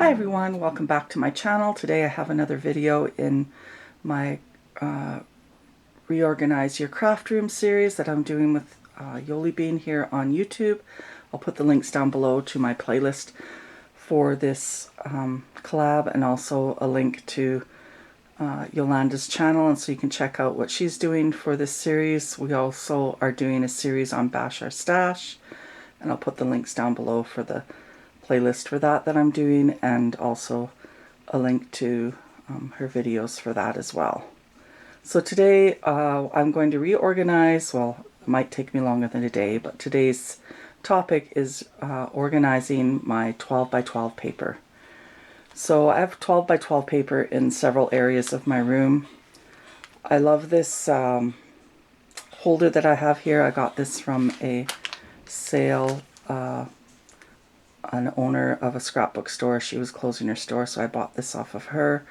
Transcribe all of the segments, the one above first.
Hi everyone, welcome back to my channel. Today I have another video in my Reorganize Your Craft Room series that I'm doing with Yoli here on YouTube. I'll put the links down below to my playlist for this collab and also a link to Yolanda's channel, and so you can check out what she's doing for this series. We also are doing a series on Bash Our Stash, and I'll put the links down below for the playlist for that I'm doing, and also a link to her videos for that as well. So today I'm going to reorganize. Well, it might take me longer than a day, but today's topic is organizing my 12 by 12 paper. So I have 12 by 12 paper in several areas of my room. I love this holder that I have here. I got this from a sale, an owner of a scrapbook store. She was closing her store, so I bought this off of her.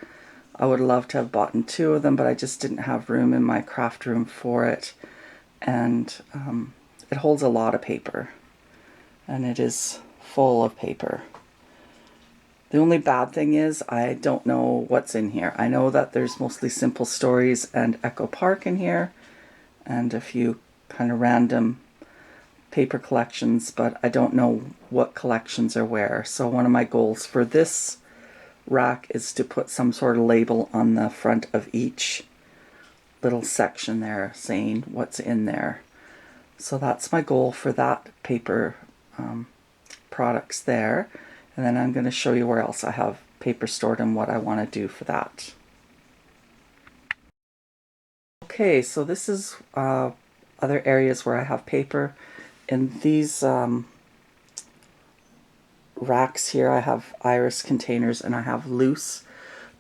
I would love to have bought two of them, but I just didn't have room in my craft room for it. And it holds a lot of paper, and it is full of paper. The only bad thing is I don't know what's in here. I know that there's mostly Simple Stories and Echo Park in here, and a few kind of random paper collections, but I don't know what collections are where. So one of my goals for this rack is to put some sort of label on the front of each little section there saying what's in there. So that's my goal for that paper products there. And then I'm going to show you where else I have paper stored and what I want to do for that. Okay, so this is other areas where I have paper. In these racks here, I have iris containers, and I have loose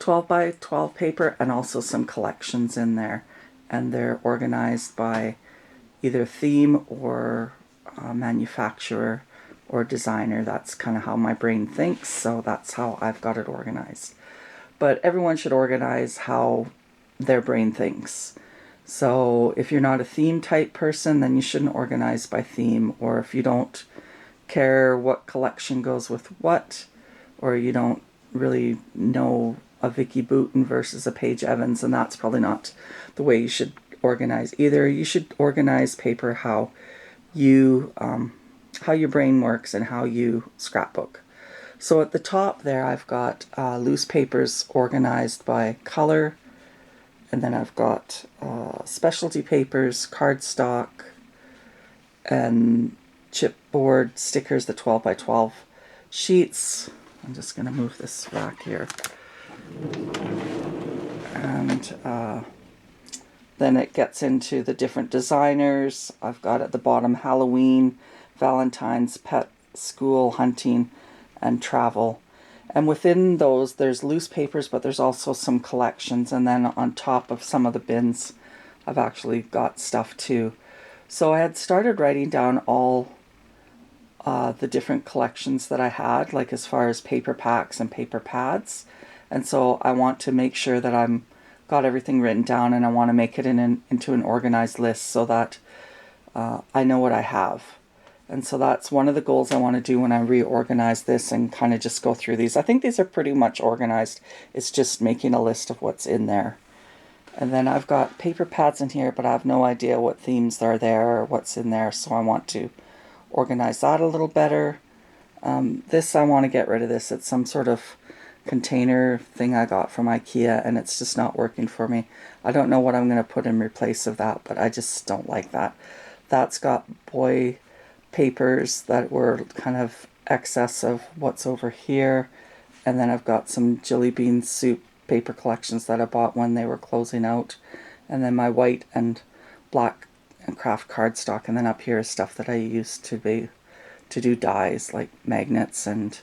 12 by 12 paper and also some collections in there. And they're organized by either theme or manufacturer or designer. That's kind of how my brain thinks, so that's how I've got it organized. But everyone should organize how their brain thinks. So if you're not a theme type person, then you shouldn't organize by theme. Or if you don't care what collection goes with what, or you don't really know a Vicky Boutin versus a Paige Evans, and that's probably not the way you should organize either. You should organize paper how your brain works and how you scrapbook. So at the top there, I've got loose papers organized by color, and then I've got specialty papers, cardstock, and chipboard stickers, the 12 by 12 sheets. I'm just going to move this rack here. And then it gets into the different designers. I've got at the bottom Halloween, Valentine's, pet, school, hunting, and travel. And within those, there's loose papers, but there's also some collections. And then on top of some of the bins, I've actually got stuff too. So I had started writing down all the different collections that I had, like as far as paper packs and paper pads. And so I want to make sure that I'm got everything written down, and I want to make it into an organized list so that I know what I have. And so that's one of the goals I want to do when I reorganize this and kind of just go through these. I think these are pretty much organized. It's just making a list of what's in there. And then I've got paper pads in here, but I have no idea what themes are there or what's in there, so I want to organize that a little better. This, I want to get rid of this. It's some sort of container thing I got from IKEA, and it's just not working for me. I don't know what I'm going to put in replace of that, but I just don't like that. That's got boy papers that were kind of excess of what's over here. And then I've got some Jelly Bean Soup paper collections that I bought when they were closing out. And then my white and black and craft cardstock. And then up here is stuff that I used to do dies, like magnets and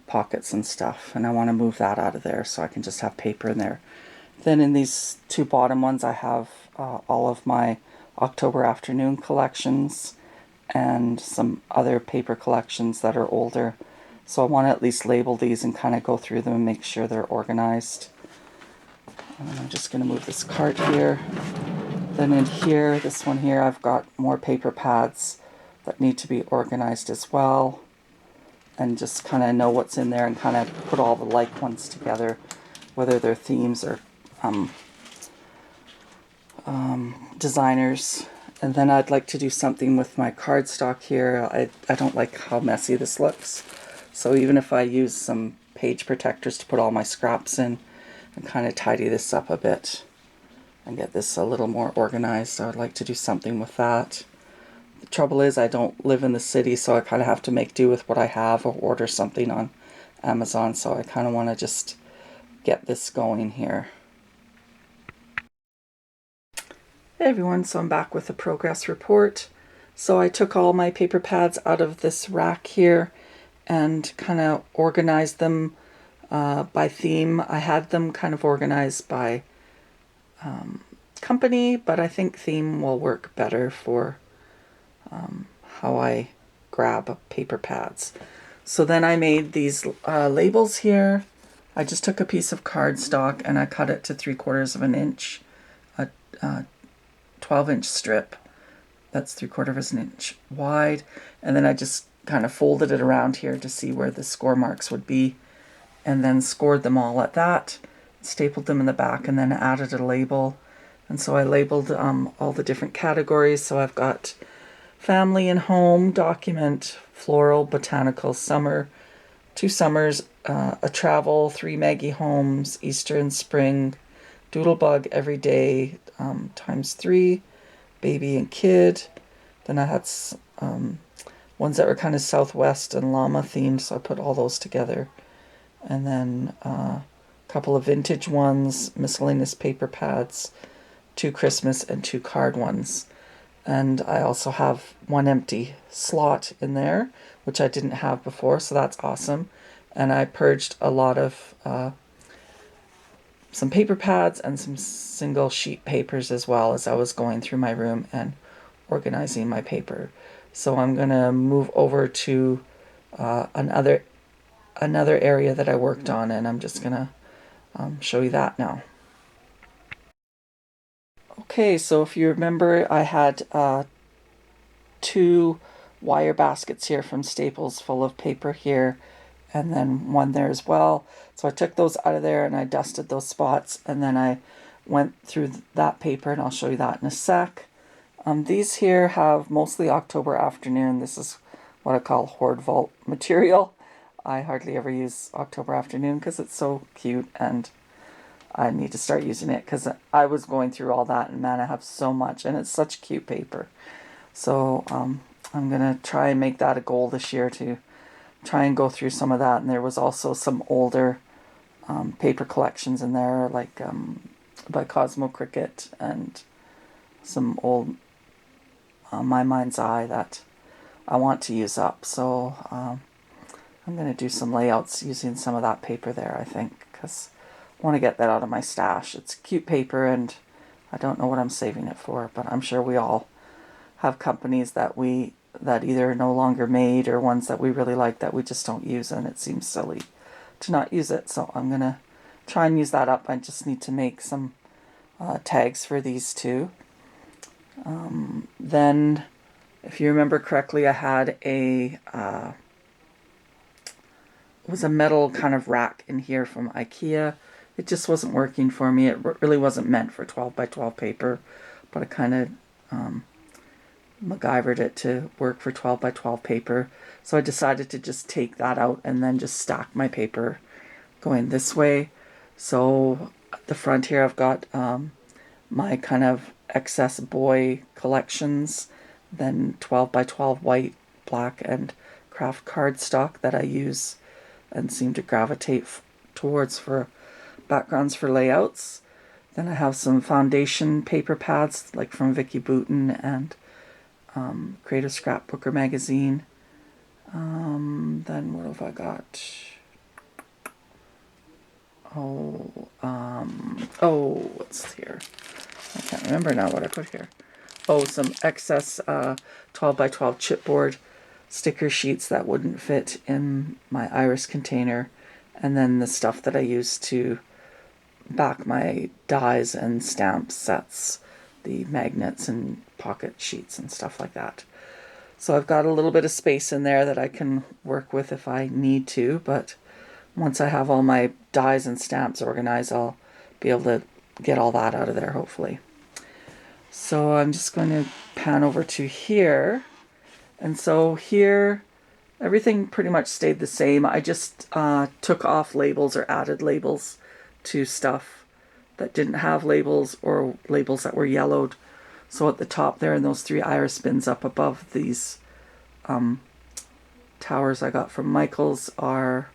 pockets and stuff. And I want to move that out of there so I can just have paper in there. Then in these two bottom ones, I have all of my October Afternoon collections and some other paper collections that are older. So I want to at least label these and kind of go through them and make sure they're organized. And I'm just going to move this cart here. Then in here, this one here, I've got more paper pads that need to be organized as well. and just kind of know what's in there and kind of put all the like ones together, whether they're themes or designers. And then I'd like to do something with my cardstock here. I don't like how messy this looks. So even if I use some page protectors to put all my scraps in and kind of tidy this up a bit and get this a little more organized, I would like to do something with that. The trouble is I don't live in the city, so I kind of have to make do with what I have or order something on Amazon. So I kind of want to just get this going here. Hey everyone, so I'm back with a progress report. So I took all my paper pads out of this rack here and kind of organized them by theme. I had them kind of organized by company, but I think theme will work better for how I grab paper pads. So then I made these labels here. I just took a piece of cardstock and I cut it to 3/4 of an inch, a 12-inch strip that's 3/4 of an inch wide, and then I just kind of folded it around here to see where the score marks would be, and then scored them all at that, stapled them in the back, and then added a label. And so I labeled all the different categories. So I've got family and home, document, floral, botanical, summer, 2 summers, a travel, 3 Maggie homes, Easter and spring, doodlebug every day, ×3, baby and kid. Then I had ones that were kind of Southwest and llama themed, so I put all those together. And then a couple of vintage ones, miscellaneous paper pads, 2 Christmas and 2 card ones. And I also have 1 empty slot in there, which I didn't have before, so that's awesome. And I purged a lot of some paper pads and some single sheet papers as well as I was going through my room and organizing my paper. So I'm going to move over to another area that I worked on, and I'm just going to show you that now. Okay, so if you remember, I had 2 wire baskets here from Staples full of paper here, and then 1 there as well. So I took those out of there and I dusted those spots, and then I went through that paper, and I'll show you that in a sec. These here have mostly October afternoon. This is what I call hoard vault material. I hardly ever use October afternoon because it's so cute, and I need to start using it because I was going through all that, and man, I have so much, and it's such cute paper. So I'm going to try and make that a goal this year to try and go through some of that. And there was also some older paper collections in there, like by Cosmo Cricket, and some old My Mind's Eye that I want to use up. So I'm going to do some layouts using some of that paper there, I think, because I want to get that out of my stash. It's cute paper, and I don't know what I'm saving it for, but I'm sure we all have companies that either are no longer made or ones that we really like that we just don't use, and it seems silly to not use it. So I'm going to try and use that up. I just need to make some tags for these 2. Then, if you remember correctly, I had it was a metal kind of rack in here from IKEA. It just wasn't working for me. It really wasn't meant for 12 by 12 paper, but I kind of MacGyvered it to work for 12 by 12 paper. So I decided to just take that out and then just stack my paper going this way. So at the front here I've got my kind of excess boy collections, then 12 by 12 white, black, and craft cardstock that I use and seem to gravitate towards for backgrounds for layouts. Then I have some foundation paper pads like from Vicky Boutin and Creative Scrapbooker magazine. Then what have I got? What's here? I can't remember now what I put here. Some excess 12 by 12 chipboard sticker sheets that wouldn't fit in my iris container, and then the stuff that I use to back my dies and stamp sets, the magnets and pocket sheets and stuff like that. So I've got a little bit of space in there that I can work with if I need to, but once I have all my dies and stamps organized, I'll be able to get all that out of there, hopefully. So I'm just going to pan over to here. And so here, everything pretty much stayed the same. I just took off labels or added labels to stuff that didn't have labels or labels that were yellowed. So at the top there, and those 3 iris bins up above these towers I got from Michael's are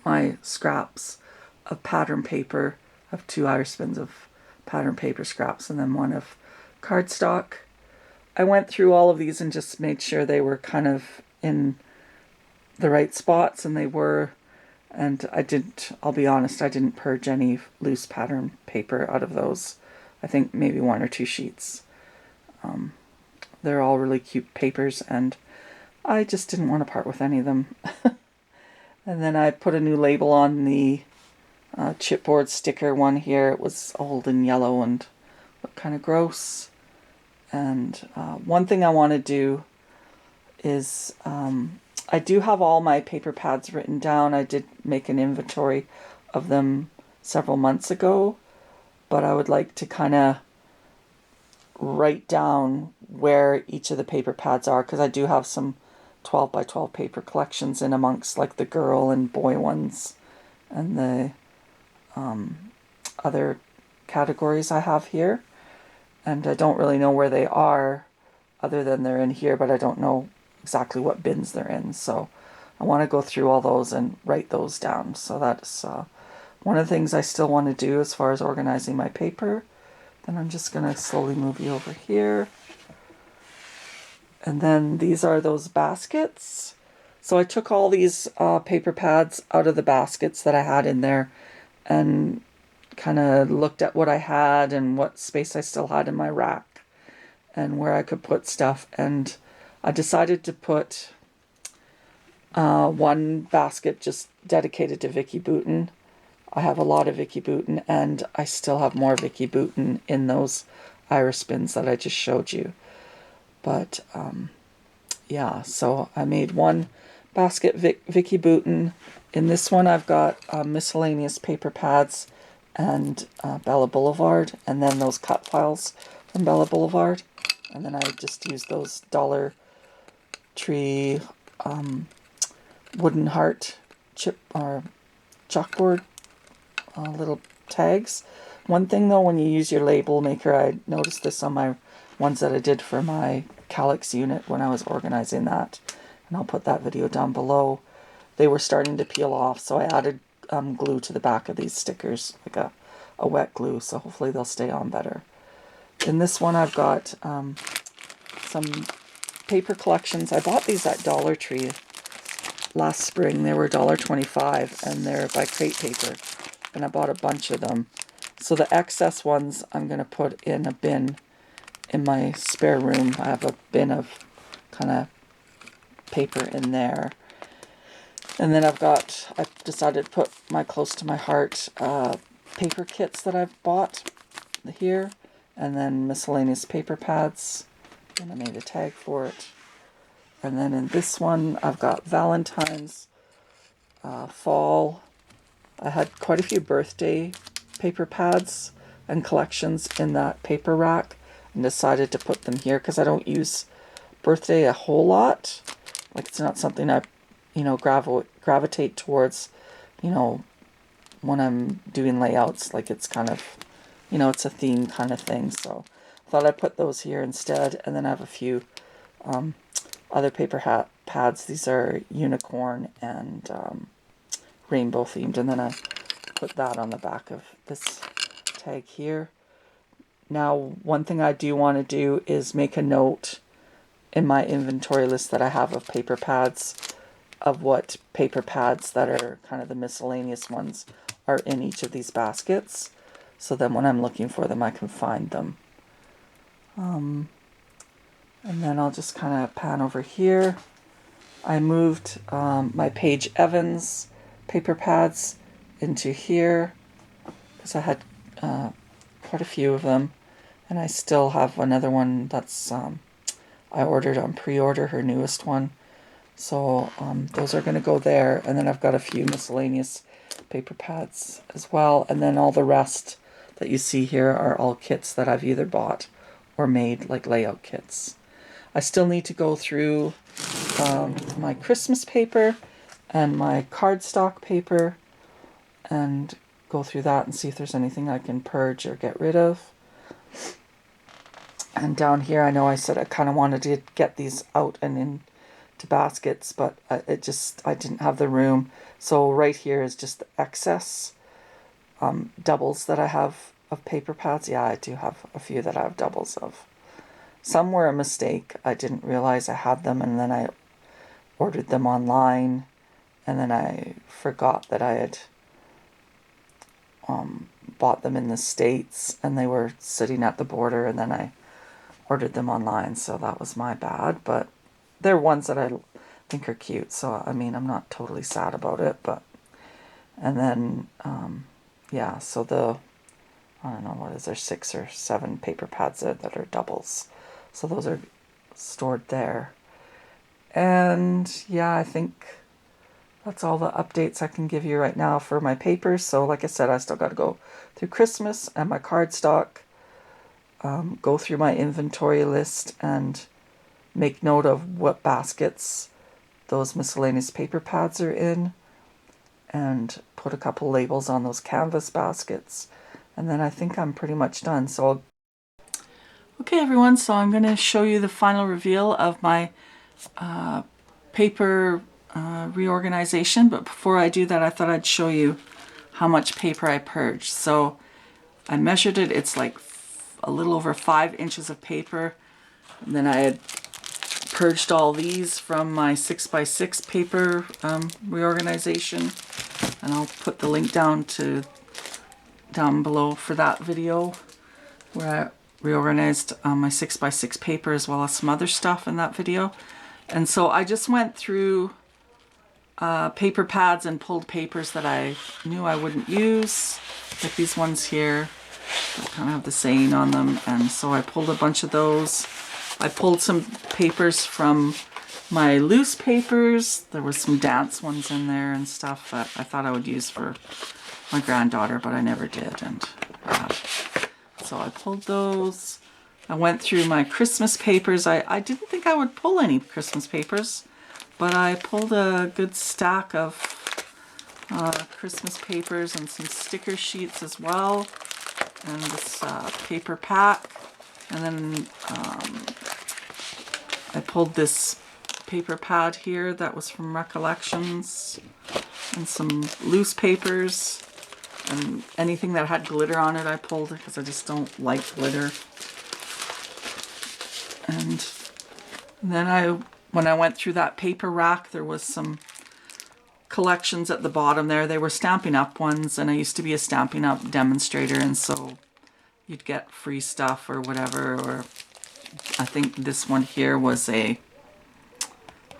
my scraps of pattern paper. I have 2 iris bins of pattern paper scraps and then 1 of cardstock. I went through all of these and just made sure they were kind of in the right spots, and they were. And I'll be honest, I didn't purge any loose pattern paper out of those. I think maybe 1 or 2 sheets. They're all really cute papers, and I just didn't want to part with any of them. And then I put a new label on the chipboard sticker one here. It was old and yellow and looked kind of gross. And one thing I want to do is I do have all my paper pads written down. I did make an inventory of them several months ago, but I would like to kind of write down where each of the paper pads are, because I do have some 12 by 12 paper collections in amongst like the girl and boy ones and the other categories I have here. And I don't really know where they are other than they're in here, but I don't know exactly what bins they're in. So I want to go through all those and write those down. So that's one of the things I still want to do as far as organizing my paper. Then I'm just going to slowly move you over here. And then these are those baskets. So I took all these paper pads out of the baskets that I had in there and kind of looked at what I had and what space I still had in my rack and where I could put stuff. And I decided to put 1 basket just dedicated to Vicky Boutin. I have a lot of Vicky Boutin, and I still have more Vicky Boutin in those iris bins that I just showed you. But yeah, so I made 1 basket Vicky Boutin. In this one I've got miscellaneous paper pads and Bella Boulevard, and then those cut files from Bella Boulevard. And then I just used those Dollar Tree wooden heart chip or chalkboard little tags. One thing though, when you use your label maker, I noticed this on my ones that I did for my Calyx unit when I was organizing that, and I'll put that video down below. They were starting to peel off, so I added glue to the back of these stickers, like a wet glue, so hopefully they'll stay on better. In this one I've got some paper collections. I bought these at Dollar Tree last spring. They were $1.25 and they're by Crate Paper, and I bought a bunch of them. So the excess ones I'm going to put in a bin in my spare room. I have a bin of kind of paper in there. And then I've decided to put my close to my heart paper kits that I've bought here, and then miscellaneous paper pads, and I made a tag for it. And then in this one I've got Valentine's, fall. I had quite a few birthday paper pads and collections in that paper rack, and decided to put them here because I don't use birthday a whole lot. Like, it's not something I gravitate towards, when I'm doing layouts. Like, it's kind of, it's a theme kind of thing. So I thought I'd put those here instead. And then I have a few other paper pads. These are unicorn and rainbow themed. And then I put that on the back of this tag here. Now, one thing I do want to do is make a note in my inventory list that I have of paper pads, of what paper pads that are kind of the miscellaneous ones are in each of these baskets. So then when I'm looking for them, I can find them. And then I'll just kind of pan over here. I moved my Paige Evans paper pads into here because I had quite a few of them. And I still have another one that's I ordered on pre-order, her newest one. So those are going to go there. And then I've got a few miscellaneous paper pads as well. And then all the rest that you see here are all kits that I've either bought or made, like layout kits. I still need to go through my Christmas paper and my cardstock paper and go through that and see if there's anything I can purge or get rid of. And down here, I know I said I kind of wanted to get these out and into baskets, but I didn't have the room. So right here is just the excess doubles that I have of paper pads. Yeah, I do have a few that I have doubles of. Some were a mistake. I didn't realize I had them, and then I ordered them online, and then I forgot that I had bought them in the States, and they were sitting at the border, and then I ordered them online, so that was my bad. But they're ones that I think are cute, so I mean, I'm not totally sad about it. But and then yeah, so I don't know, what is there, 6 or 7 paper pads that are doubles, so those are stored there. And yeah, I think that's all the updates I can give you right now for my papers. So like I said, I still got to go through Christmas and my cardstock, go through my inventory list and make note of what baskets those miscellaneous paper pads are in, and put a couple labels on those canvas baskets. And then I think I'm pretty much done. So okay, everyone, so I'm going to show you the final reveal of my paper reorganization. But before I do that, I thought I'd show you how much paper I purged. So I measured it. It's like a little over 5 inches of paper. And then I had purged all these from my 6x6 paper reorganization. And I'll put the link down below for that video where I reorganized my 6x6 paper as well as some other stuff in that video. And so I just went through paper pads and pulled papers that I knew I wouldn't use, like these ones here that kind of have the saying on them. And so I pulled a bunch of those. I pulled some papers from my loose papers. There was some dance ones in there and stuff that I thought I would use for my granddaughter, but I never did. And so I pulled those. I went through my Christmas papers. I didn't think I would pull any Christmas papers, but I pulled a good stack of Christmas papers and some sticker sheets as well, and this paper pack. And then I pulled this paper pad here that was from Recollections, and some loose papers, and anything that had glitter on it I pulled because I just don't like glitter. And then when I went through that paper rack, there was some collections at the bottom there. They were Stampin' Up ones, and I used to be a Stampin' Up demonstrator, and so you'd get free stuff or whatever. Or I think this one here was I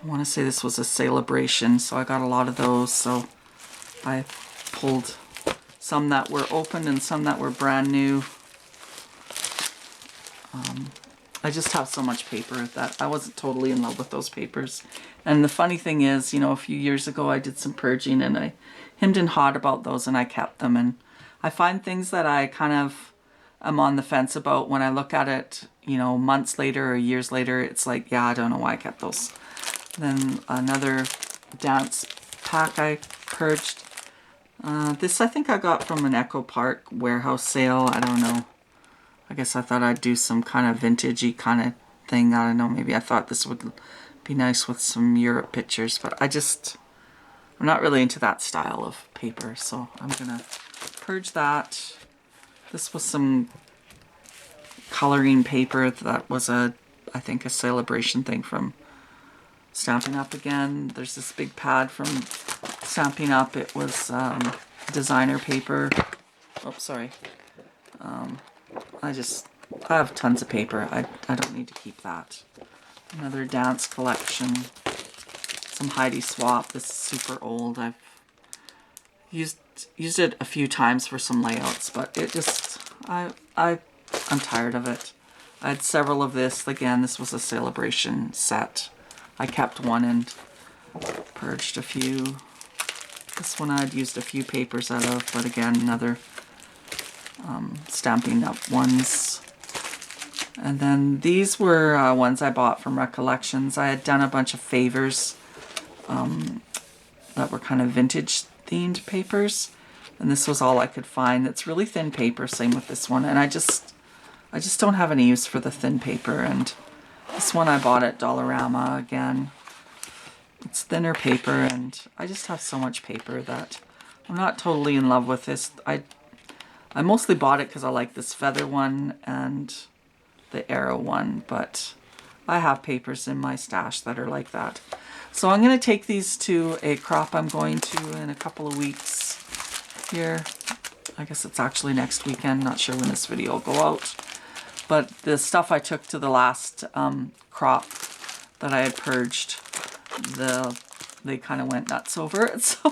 want to say this was a celebration, so I got a lot of those. So I pulled some that were opened and some that were brand new. I just have so much paper that I wasn't totally in love with those papers. And the funny thing is, you know, a few years ago I did some purging and I hemmed and hawed about those and I kept them. And I find things that I kind of am on the fence about when I look at it, you know, months later or years later, it's like, yeah, I don't know why I kept those. Then another dance pack I purged. This I think I got from an Echo Park warehouse sale. I don't know. I guess I thought I'd do some kind of vintagey kind of thing. I don't know. Maybe I thought this would be nice with some Europe pictures, but I'm not really into that style of paper, so I'm gonna purge that. This was some coloring paper that was I think a celebration thing from Stampin' Up again. There's this big pad from Stampin' Up. It was designer paper. Oh, sorry. I have tons of paper. I don't need to keep that. Another dance collection. Some Heidi Swap. This is super old. I've used it a few times for some layouts, but it just I I'm tired of it. I had several of this. Again, this was a celebration set. I kept one and purged a few. This one I'd used a few papers out of, but again, another Stampin' Up! Ones. And then these were ones I bought from Recollections. I had done a bunch of favors that were kind of vintage themed papers. And this was all I could find. It's really thin paper, same with this one. And I just don't have any use for the thin paper. And this one I bought at Dollarama again. It's thinner paper, and I just have so much paper that I'm not totally in love with this. I mostly bought it because I like this feather one and the arrow one, but I have papers in my stash that are like that. So I'm going to take these to a crop I'm going to in a couple of weeks here. I guess it's actually next weekend, not sure when this video will go out. But the stuff I took to the last crop that I had purged, they kind of went nuts over it. So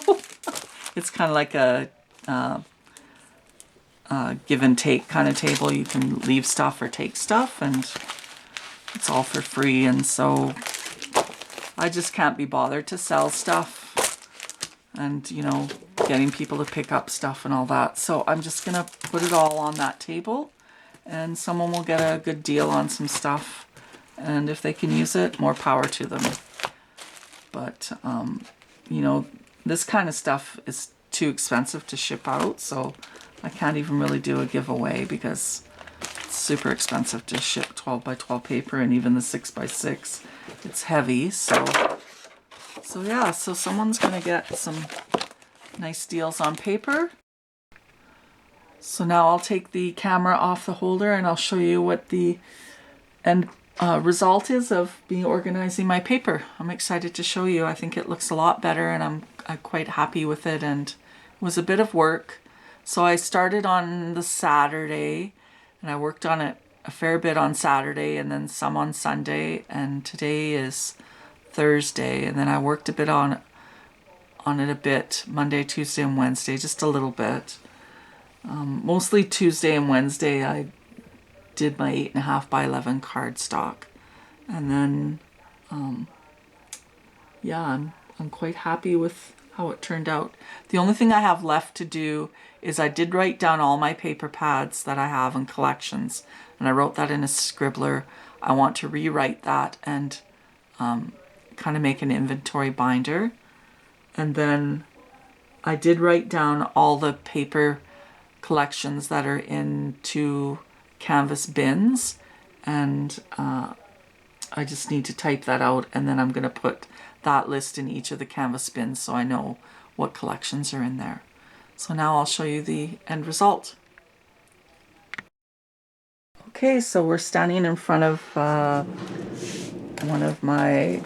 it's kind of like a give and take kind of table. You can leave stuff or take stuff, and it's all for free. And so I just can't be bothered to sell stuff and, you know, getting people to pick up stuff and all that. So I'm just gonna put it all on that table, and someone will get a good deal on some stuff, and if they can use it, more power to them. But you know, this kind of stuff is too expensive to ship out, so I can't even really do a giveaway because it's super expensive to ship 12 by 12 paper, and even the 6 by 6, it's heavy. So yeah, so someone's gonna get some nice deals on paper. So now I'll take the camera off the holder and I'll show you what the end result is of organizing my paper. I'm excited to show you. I think it looks a lot better, and I'm quite happy with it, and it was a bit of work. So I started on the Saturday, and I worked on it a fair bit on Saturday, and then some on Sunday, and today is Thursday, and then I worked a bit on it a bit Monday, Tuesday, and Wednesday, just a little bit. Mostly Tuesday and Wednesday I did my 8.5 by 11 cardstock, and then yeah, I'm quite happy with how it turned out. The only thing I have left to do is I did write down all my paper pads that I have in collections, and I wrote that in a scribbler. I want to rewrite that and kind of make an inventory binder. And then I did write down all the paper collections that are in 2 canvas bins, and I just need to type that out, and then I'm going to put that list in each of the canvas bins so I know what collections are in there. So now I'll show you the end result. Okay, so we're standing in front of one of my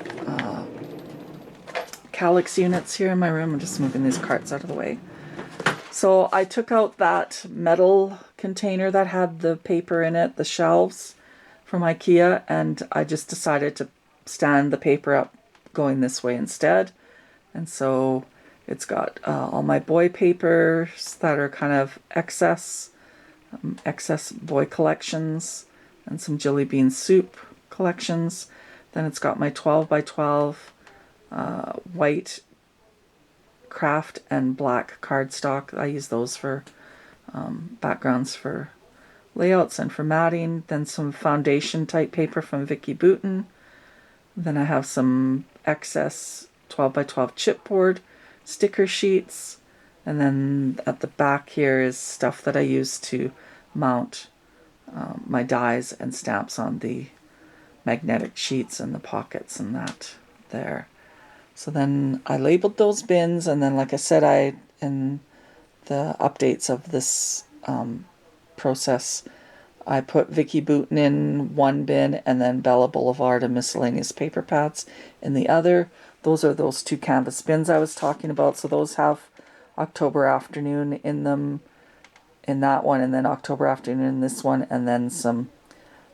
Calyx units here in my room. I'm just moving these carts out of the way. So I took out that metal container that had the paper in it, the shelves from IKEA, and I just decided to stand the paper up going this way instead. And so it's got all my boy papers that are kind of excess boy collections, and some Jelly Bean Soup collections. Then it's got my 12 by 12 white craft and black cardstock. I use those for backgrounds for layouts and for matting. Then some foundation type paper from Vicky Boutin. Then I have some excess 12 by 12 chipboard sticker sheets. And then at the back here is stuff that I use to mount my dies and stamps on the magnetic sheets and the pockets and that there. So then I labeled those bins, and then like I said, in the updates of this process, I put Vicky Boutin in one bin, and then Bella Boulevard and miscellaneous paper pads in the other. Those are those 2 canvas bins I was talking about. So those have October Afternoon in them in that one, and then October Afternoon in this one, and then some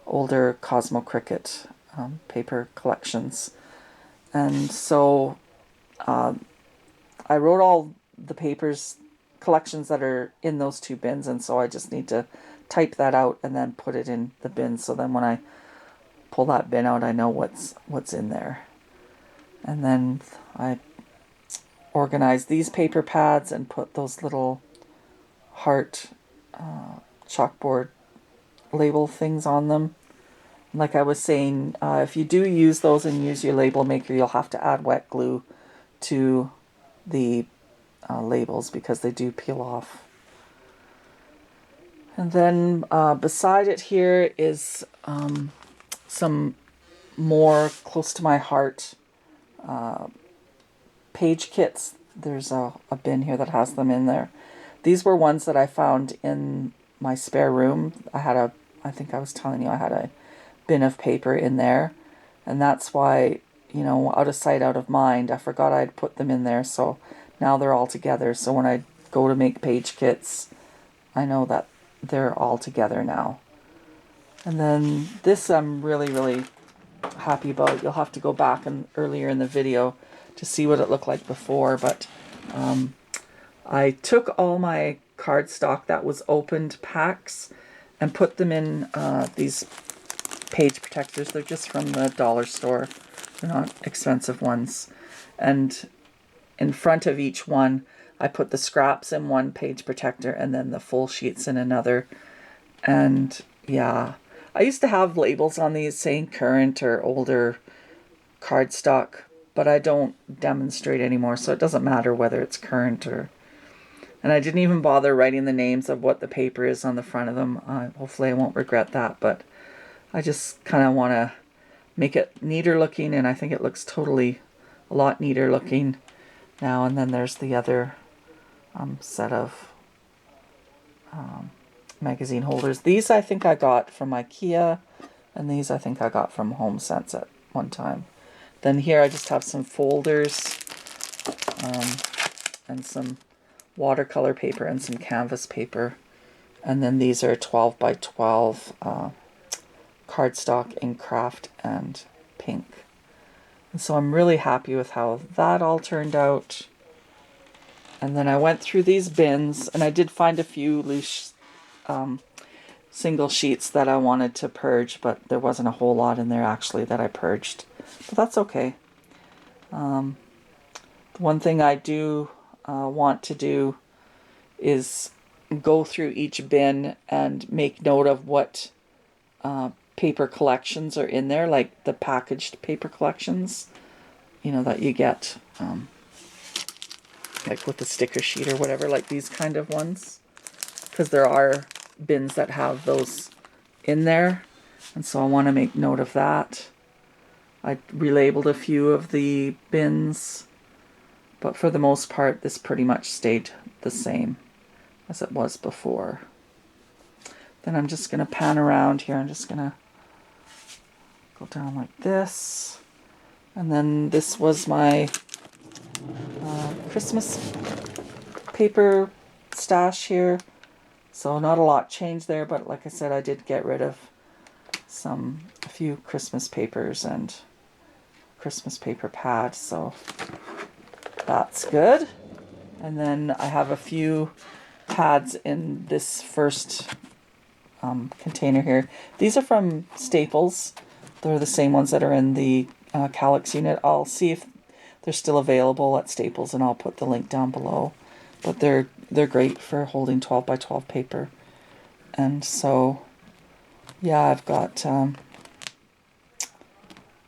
older Cosmo Cricket paper collections. And so I wrote all the papers collections that are in those 2 bins, and so I just need to type that out and then put it in the bin. So then when I pull that bin out, I know what's in there. And then I organize these paper pads and put those little heart chalkboard label things on them. Like I was saying, if you do use those and use your label maker, you'll have to add wet glue to the labels because they do peel off. And then beside it here is some more close to my heart page kits. There's a bin here that has them in there. These were ones that I found in my spare room. I think I was telling you I had a bin of paper in there, and that's why, you know, out of sight, out of mind, I forgot I'd put them in there, so now they're all together. So when I go to make page kits, I know that they're all together now. And then this I'm really, really happy about. You'll have to go back and earlier in the video to see what it looked like before, but I took all my cardstock that was opened packs and put them in these page protectors. They're just from the dollar store. They're not expensive ones. And in front of each one, I put the scraps in one page protector and then the full sheets in another. And yeah, I used to have labels on these saying current or older cardstock, but I don't demonstrate anymore, so it doesn't matter whether it's current or... And I didn't even bother writing the names of what the paper is on the front of them. Hopefully I won't regret that, but I just kind of want to make it neater looking, and I think it looks totally a lot neater looking now. And then there's the other set of magazine holders. These I think I got from IKEA, and these I think I got from HomeSense at one time. Then here I just have some folders and some watercolor paper and some canvas paper. And then these are 12 by 12 cardstock in craft and pink. And so I'm really happy with how that all turned out. And then I went through these bins, and I did find a few loose single sheets that I wanted to purge, but there wasn't a whole lot in there actually that I purged. But that's okay. The one thing I do want to do is go through each bin and make note of what paper collections are in there, like the packaged paper collections, you know, that you get like with the sticker sheet or whatever, like these kind of ones, because there are bins that have those in there, and so I want to make note of that. I relabeled a few of the bins, but for the most part this pretty much stayed the same as it was before. Then I'm just going to pan around here. I'm just going to go down like this. And then this was my Christmas paper stash here. So not a lot changed there, but like I said, I did get rid of a few Christmas papers and Christmas paper pad, so that's good. And then I have a few pads in this first container here. These are from Staples. They're the same ones that are in the Calyx unit. I'll see if they're still available at Staples, and I'll put the link down below. But they're great for holding 12 by 12 paper. And so, yeah, I've got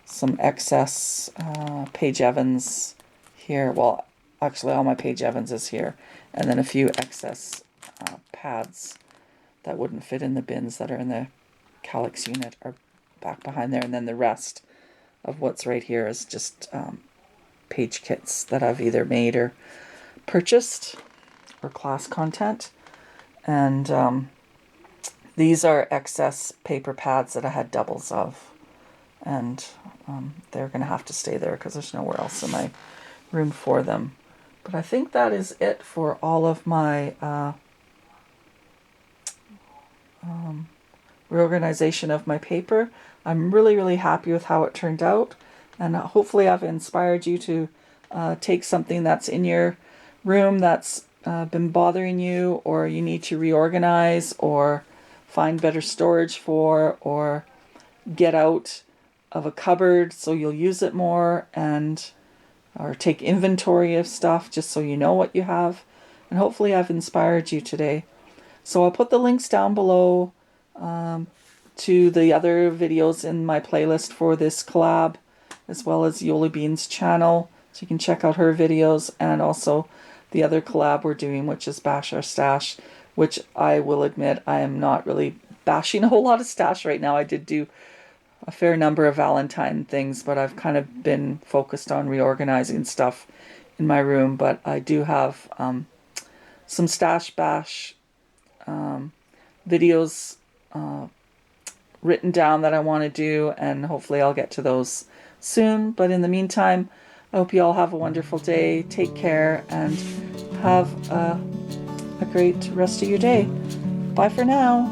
some excess Page Evans here. Well, actually all my Page Evans is here. And then a few excess pads that wouldn't fit in the bins that are in the Calyx unit are back behind there. And then the rest of what's right here is just page kits that I've either made or purchased or class content. And these are excess paper pads that I had doubles of. And they're going to have to stay there because there's nowhere else in my room for them. But I think that is it for all of my reorganization of my paper. I'm really, really happy with how it turned out. And hopefully I've inspired you to take something that's in your room that's been bothering you, or you need to reorganize, or find better storage for, or get out of a cupboard so you'll use it more, and or take inventory of stuff just so you know what you have. And hopefully I've inspired you today. So I'll put the links down below to the other videos in my playlist for this collab, as well as Yoli Bean's channel, so you can check out her videos, and also the other collab we're doing, which is Bash Our Stash, which I will admit I am not really bashing a whole lot of stash right now. I did do a fair number of Valentine things, but I've kind of been focused on reorganizing stuff in my room. But I do have some Stash Bash videos written down that I want to do, and hopefully I'll get to those soon. But in the meantime, I hope you all have a wonderful day. Take care and have a great rest of your day. Bye for now.